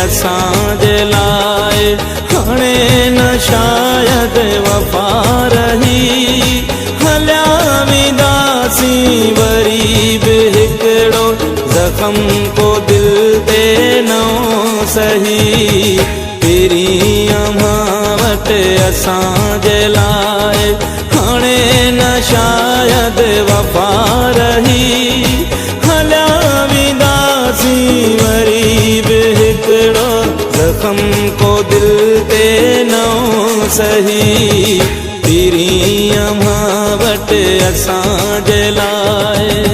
असांजे लाइ हाणे न शायद वफ़ा रही हलिया वेंदासीं वरी बि हिकिड़ो ज़ख़म को दिल ते नओं सही पहिरीं अम्मां वटि असांजे लाइ हाणे न शायद वफ़ा रही हलिया वेंदासीं वरी बि हिकिड़ो ज़ख़म को दिल ते नओं सही पहिरीं अम्मां वटि असांजे लाइ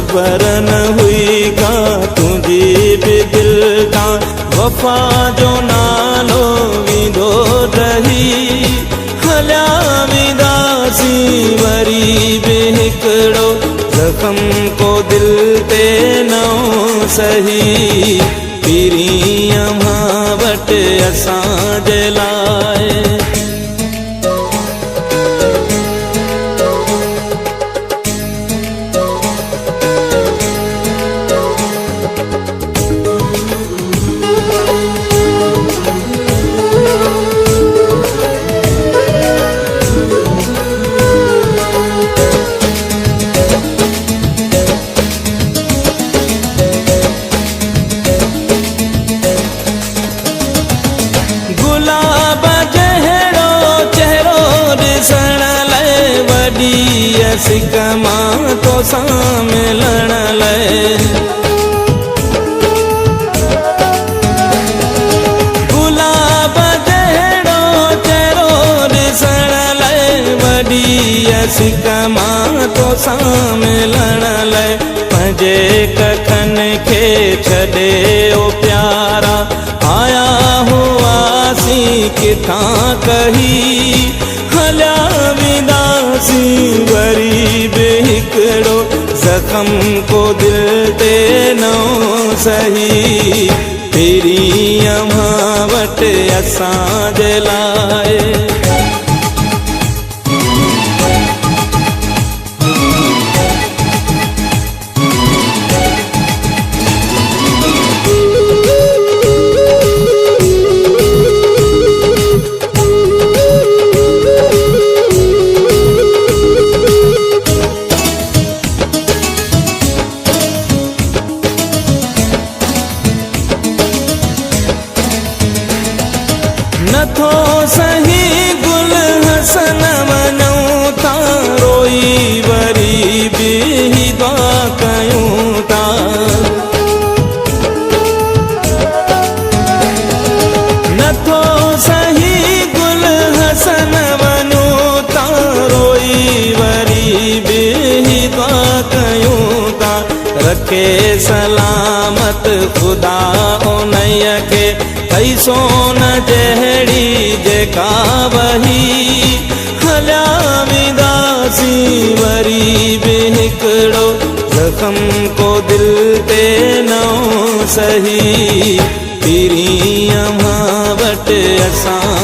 खबर न हुई का तुझी भी दिल का वफ़ा जो नालो विंदो रही हलिया वेंदासीं वरी बि हिकिड़ो ज़ख़म को दिल ते नओं सही पहिरीं अम्मां वटि असांजे लाइ सिक मां तोसां मिलण लाइ गुलाब जहिड़ो चहिरो ॾिसण लाइ वॾी सिक मां तोसां मिलण लाइ पंहिंजे कखनि खे छॾे ओ प्यारा आया हुआसीं किथां कही हलिया वेंदासीं वरी बि हिकिड़ो ज़ख़म को दिल ते नओं सही पहिरीं अम्मां वटि असांजे लाइ नथो सही गुल हसन वञूं था रोई वरी बि दुआ कयूं था नथो सही गुल हसन वञूं था रोई वरी बि दुआ कयूं था रखे सलामत ख़ुदा उन्हीअ खे कई सोन जहिड़ी जेका वही हलिया वेंदासीं वरी बि हिकिड़ो ज़ख़म को दिल ते नओं सही पहिरीं अम्मां वटि असां